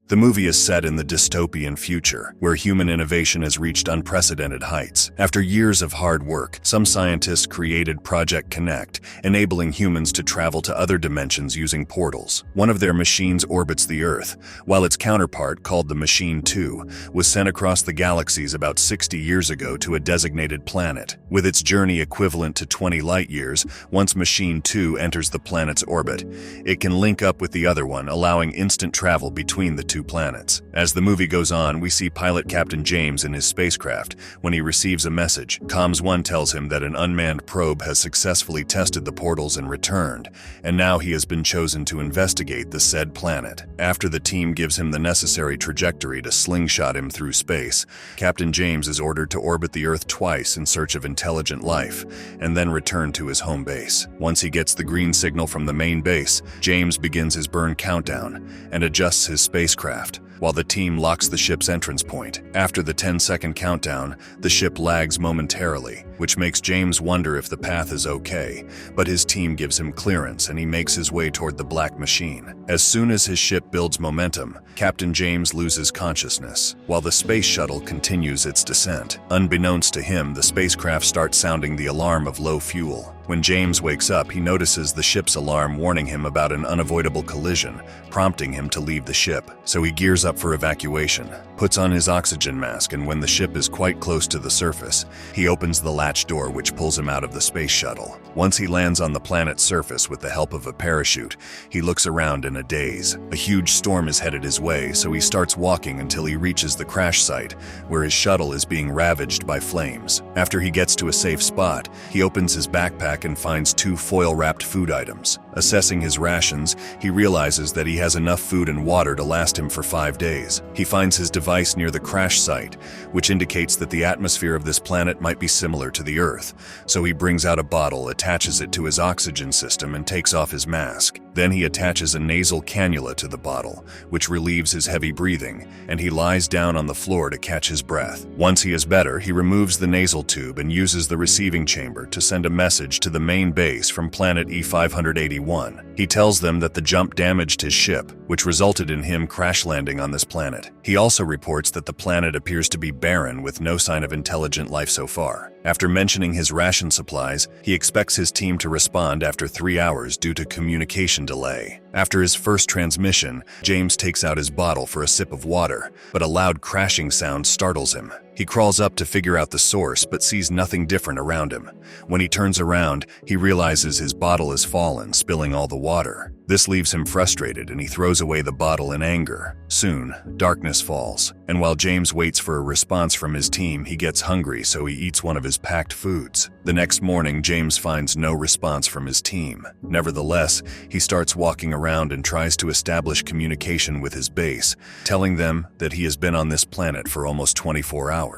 The movie is set in the dystopian future, where human innovation has reached unprecedented heights. After years of hard work, some scientists created Project Connect, enabling humans to travel to other dimensions using portals. One of their machines orbits the Earth, while its counterpart, called the Machine 2, was sent across the galaxies about 60 years ago to a designated planet. With its journey equivalent to 20 light-years, once Machine 2 enters the planet's orbit, it can link up with the other one, allowing instant travel between the two planets. As the movie goes on, we see pilot Captain James in his spacecraft when he receives a message. Comms 1 tells him that an unmanned probe has successfully tested the portals and returned, and now he has been chosen to investigate the said planet. After the team gives him the necessary trajectory to slingshot him through space, Captain James is ordered to orbit the Earth twice in search of intelligent life, and then return to his home base. Once he gets the green signal from the main base, James begins his burn countdown and adjusts his spacecraft, while the team locks the ship's entrance point. After the 10-second countdown, the ship lags momentarily, which makes James wonder if the path is okay, but his team gives him clearance and he makes his way toward the black machine. As soon as his ship builds momentum, Captain James loses consciousness, while the space shuttle continues its descent. Unbeknownst to him, the spacecraft starts sounding the alarm of low fuel. When James wakes up, he notices the ship's alarm warning him about an unavoidable collision, prompting him to leave the ship. So he gears up for evacuation, puts on his oxygen mask, and when the ship is quite close to the surface, he opens the latch door which pulls him out of the space shuttle. Once he lands on the planet's surface with the help of a parachute, he looks around in a daze. A huge storm is headed his way, so he starts walking until he reaches the crash site, where his shuttle is being ravaged by flames. After he gets to a safe spot, he opens his backpack and finds 2 foil-wrapped food items. Assessing his rations, he realizes that he has enough food and water to last him for 5 days. He finds his device near the crash site, which indicates that the atmosphere of this planet might be similar to the Earth, so he brings out a bottle, attaches it to his oxygen system, and takes off his mask. Then he attaches a nasal cannula to the bottle, which relieves his heavy breathing, and he lies down on the floor to catch his breath. Once he is better, he removes the nasal tube and uses the receiving chamber to send a message to the main base from planet E581. He tells them that the jump damaged his ship, which resulted in him crash landing on this planet. He also reports that the planet appears to be barren with no sign of intelligent life so far. After mentioning his ration supplies, he expects his team to respond after 3 hours due to communication delay. After his first transmission, James takes out his bottle for a sip of water, but a loud crashing sound startles him. He crawls up to figure out the source, but sees nothing different around him. When he turns around, he realizes his bottle has fallen, spilling all the water. This leaves him frustrated, and he throws away the bottle in anger. Soon, darkness falls, and while James waits for a response from his team, he gets hungry, so he eats one of his packed foods. The next morning, James finds no response from his team. Nevertheless, he starts walking around and tries to establish communication with his base, telling them that he has been on this planet for almost 24 hours.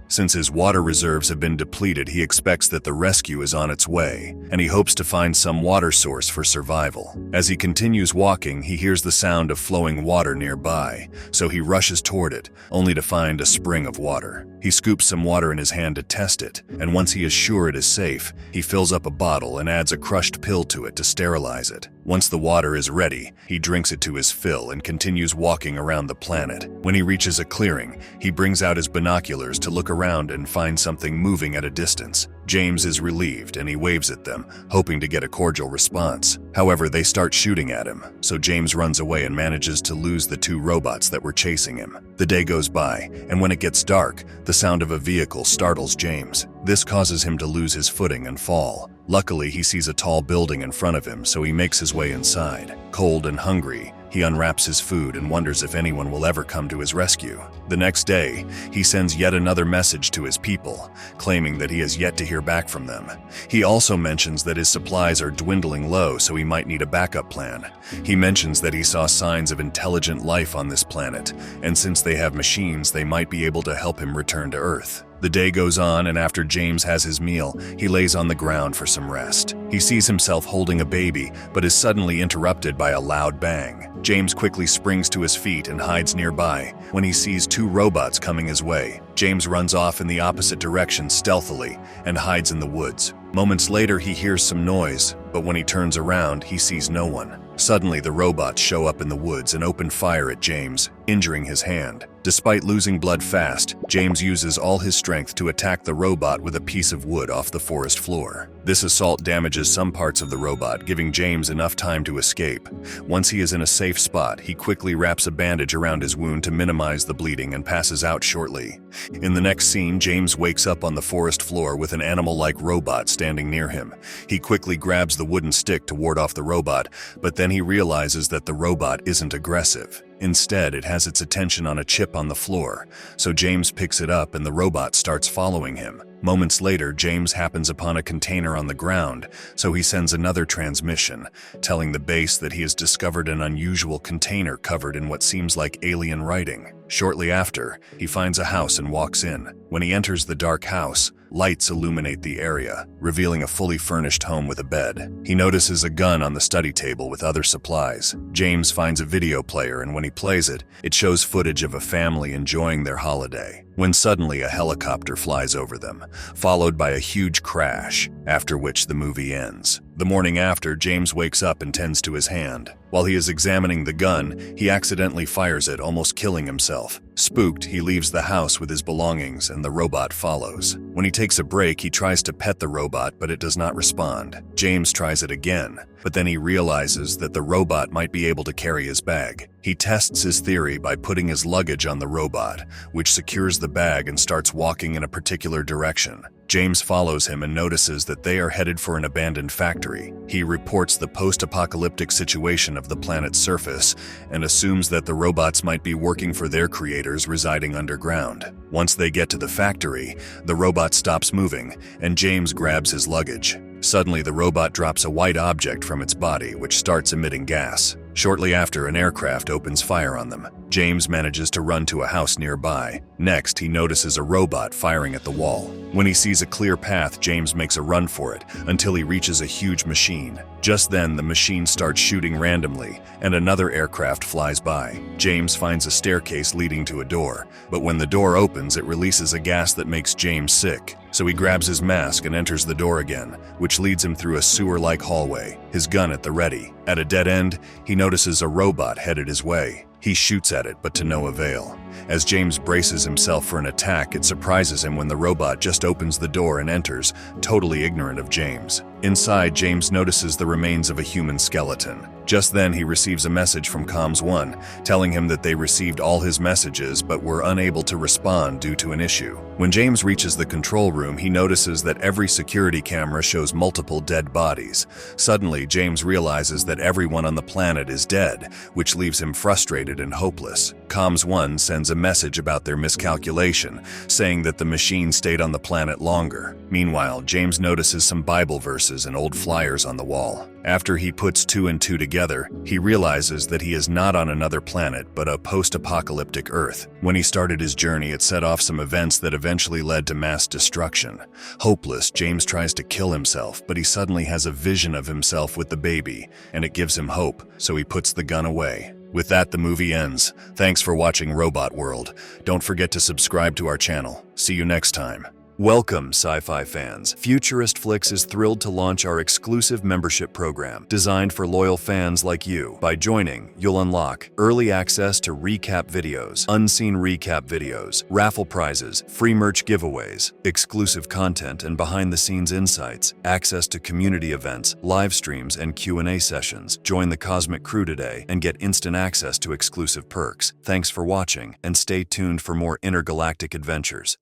Since his water reserves have been depleted, he expects that the rescue is on its way, and he hopes to find some water source for survival. As he continues walking, he hears the sound of flowing water nearby, so he rushes toward it, only to find a spring of water. He scoops some water in his hand to test it, and once he is sure it is safe, he fills up a bottle and adds a crushed pill to it to sterilize it. Once the water is ready, he drinks it to his fill and continues walking around the planet. When he reaches a clearing, he brings out his binoculars to look around and find something moving at a distance. James is relieved and he waves at them, hoping to get a cordial response. However, they start shooting at him, so James runs away and manages to lose the 2 robots that were chasing him. The day goes by, and when it gets dark, the sound of a vehicle startles James. This causes him to lose his footing and fall. Luckily, he sees a tall building in front of him, so he makes his way inside. Cold and hungry, he unwraps his food and wonders if anyone will ever come to his rescue. The next day, he sends yet another message to his people, claiming that he has yet to hear back from them. He also mentions that his supplies are dwindling low, so he might need a backup plan. He mentions that he saw signs of intelligent life on this planet, and since they have machines, they might be able to help him return to Earth. The day goes on, and after James has his meal, he lays on the ground for some rest. He sees himself holding a baby, but is suddenly interrupted by a loud bang. James quickly springs to his feet and hides nearby. When he sees 2 robots coming his way, James runs off in the opposite direction stealthily and hides in the woods. Moments later, he hears some noise, but when he turns around, he sees no one. Suddenly, the robots show up in the woods and open fire at James. injuring his hand. Despite losing blood fast, James uses all his strength to attack the robot with a piece of wood off the forest floor. This assault damages some parts of the robot, giving James enough time to escape. Once he is in a safe spot, he quickly wraps a bandage around his wound to minimize the bleeding and passes out shortly. In the next scene, James wakes up on the forest floor with an animal-like robot standing near him. He quickly grabs the wooden stick to ward off the robot, but then he realizes that the robot isn't aggressive. Instead, it has its attention on a chip on the floor, so James picks it up and the robot starts following him. Moments later, James happens upon a container on the ground, so he sends another transmission, telling the base that he has discovered an unusual container covered in what seems like alien writing. Shortly after, he finds a house and walks in. When he enters the dark house, lights illuminate the area, revealing a fully furnished home with a bed. He notices a gun on the study table with other supplies. James finds a video player, and when he plays it, it shows footage of a family enjoying their holiday. When suddenly a helicopter flies over them, followed by a huge crash, after which the movie ends. The morning after, James wakes up and tends to his hand. While he is examining the gun, he accidentally fires it, almost killing himself. Spooked, he leaves the house with his belongings and the robot follows. When he takes a break, he tries to pet the robot, but it does not respond. James tries it again, but then he realizes that the robot might be able to carry his bag. He tests his theory by putting his luggage on the robot, which secures the bag and starts walking in a particular direction. James follows him and notices that they are headed for an abandoned factory. He reports the post-apocalyptic situation of the planet's surface and assumes that the robots might be working for their creators residing underground. Once they get to the factory, the robot stops moving and James grabs his luggage. Suddenly, the robot drops a white object from its body, which starts emitting gas. Shortly after, an aircraft opens fire on them. James manages to run to a house nearby. Next, he notices a robot firing at the wall. When he sees a clear path, James makes a run for it until he reaches a huge machine. Just then, the machine starts shooting randomly, and another aircraft flies by. James finds a staircase leading to a door, but when the door opens, it releases a gas that makes James sick. So he grabs his mask and enters the door again, which leads him through a sewer-like hallway, his gun at the ready. At a dead end, he notices a robot headed his way. He shoots at it, but to no avail. As James braces himself for an attack, it surprises him when the robot just opens the door and enters, totally ignorant of James. Inside, James notices the remains of a human skeleton. Just then, he receives a message from Comms 1, telling him that they received all his messages but were unable to respond due to an issue. When James reaches the control room, he notices that every security camera shows multiple dead bodies. Suddenly, James realizes that everyone on the planet is dead, which leaves him frustrated and hopeless. Comms 1 sends a message about their miscalculation, saying that the machine stayed on the planet longer. Meanwhile, James notices some Bible verses and old flyers on the wall. After he puts two and two together, he realizes that he is not on another planet, but a post-apocalyptic Earth. When he started his journey, it set off some events that eventually led to mass destruction. Hopeless, James tries to kill himself, but he suddenly has a vision of himself with the baby, and it gives him hope, so he puts the gun away. With that, the movie ends. Thanks for watching Robot World. Don't forget to subscribe to our channel. See you next time. Welcome, sci-fi fans. Futurist Flicks is thrilled to launch our exclusive membership program designed for loyal fans like you. By joining, you'll unlock early access to recap videos, unseen recap videos, raffle prizes, free merch giveaways, exclusive content and behind-the-scenes insights, access to community events, live streams, and Q&A sessions. Join the Cosmic Crew today and get instant access to exclusive perks. Thanks for watching, and stay tuned for more intergalactic adventures.